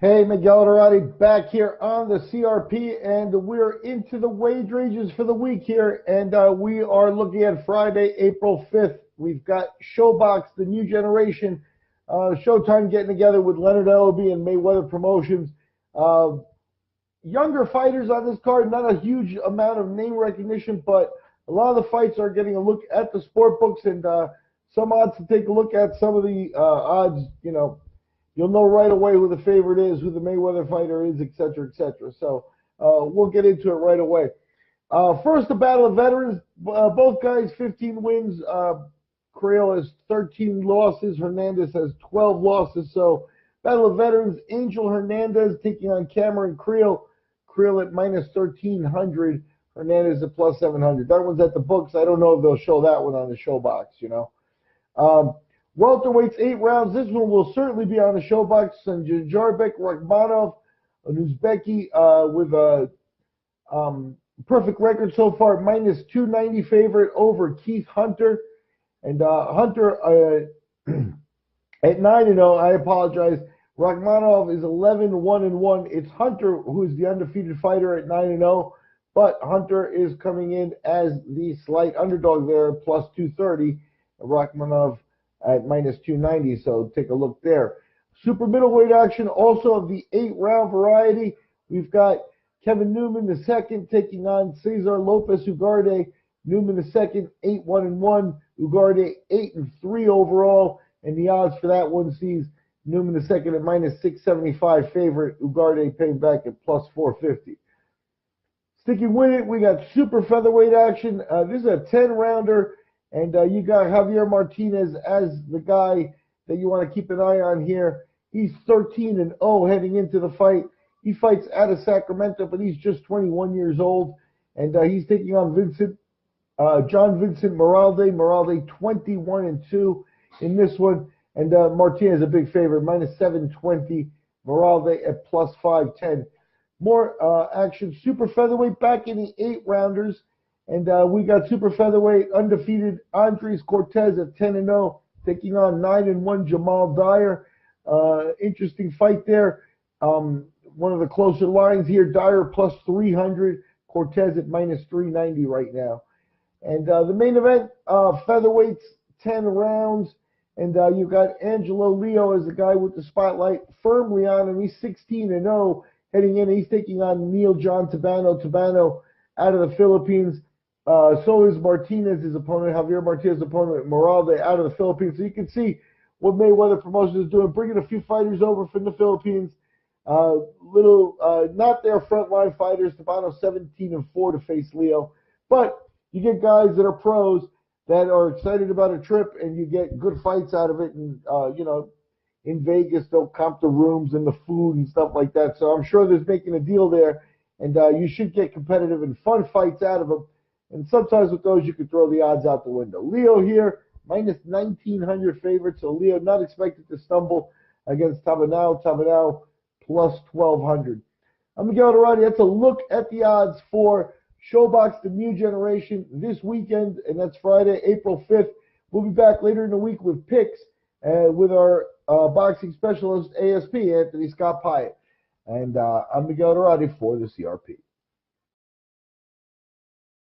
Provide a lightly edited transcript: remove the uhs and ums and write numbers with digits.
Hey, Miguel Dorati back here on the CRP, and we're into the wagerages for the week here, and we are looking at Friday, April 5th. We've got ShoBox, the new generation, Showtime getting together with Leonard, Ellerbe, and Mayweather Promotions. Younger fighters on this card, not a huge amount of name recognition, but a lot of the fights are getting a look at the sport books, and some odds to take a look at. Some of the odds, you'll know right away who the favorite is, who the Mayweather fighter is, etc., etc. So we'll get into it right away. First, the Battle of Veterans. Both guys, 15 wins. Krael has 13 losses. Hernandez has 12 losses. So, Battle of Veterans, Angel Hernandez taking on Cameron Krael. Krael at minus 1,300. Hernandez at plus 700. That one's at the books. I don't know if they'll show that one on the ShoBox, Welterweights, 8 rounds. This one will certainly be on the ShoBox. Sanjarbek Rakhmanov, an Uzbeki with a perfect record so far, minus 290 favorite over Keith Hunter. And Hunter at 9-0, I apologize. Rakhmanov is 11-1-1. It's Hunter who is the undefeated fighter at 9-0, but Hunter is coming in as the slight underdog there, plus 230. Rakhmanov at minus 290, so take a look there. Super middleweight action, also of the 8-round variety. We've got Kevin Newman II taking on Cesar Lopez Ugarte. Newman II, 8-1-1. Ugarte, 8-3 overall. And the odds for that one sees Newman II at minus 675 favorite. Ugarte paying back at plus 450. Sticking with it, we got super featherweight action. This is a 10-rounder. And you got Xavier Martinez as the guy that you want to keep an eye on here. He's 13-0 heading into the fight. He fights out of Sacramento, but he's just 21 years old. And he's taking on Vincent, John Vincent Moralde. Moralde 21-2 in this one. And Martinez a big favorite, minus 720. Moralde at plus 510. More action. Super featherweight back in the 8-rounders. And we got super featherweight undefeated Andres Cortes at 10-0, taking on 9-1 Jahmal Dyer. Interesting fight there. One of the closer lines here. Dyer plus 300, Cortes at minus 390 right now. And the main event, featherweights, 10 rounds. And you got Angelo Leo as the guy with the spotlight firmly on him. He's 16-0 heading in. He's taking on Neil John Tabanao. Tabanao out of the Philippines. So is Martinez, his opponent, Xavier Martinez's opponent, Moralde, out of the Philippines. So you can see what Mayweather Promotions is doing, bringing a few fighters over from the Philippines. Not their frontline fighters. Tabanao 17-4 to face Leo. But you get guys that are pros that are excited about a trip, and you get good fights out of it. And, in Vegas, they'll comp the rooms and the food and stuff like that. So I'm sure there's making a deal there. And you should get competitive and fun fights out of them. And sometimes with those, you could throw the odds out the window. Leo here, minus 1,900 favorite. So Leo not expected to stumble against Tabanao. Tabanao plus 1,200. I'm Miguel Dorati. That's a look at the odds for ShoBox, the new generation, this weekend. And that's Friday, April 5th. We'll be back later in the week with picks with our boxing specialist, ASP, Anthony Scott Pyatt. And I'm Miguel Dorati for the CRP.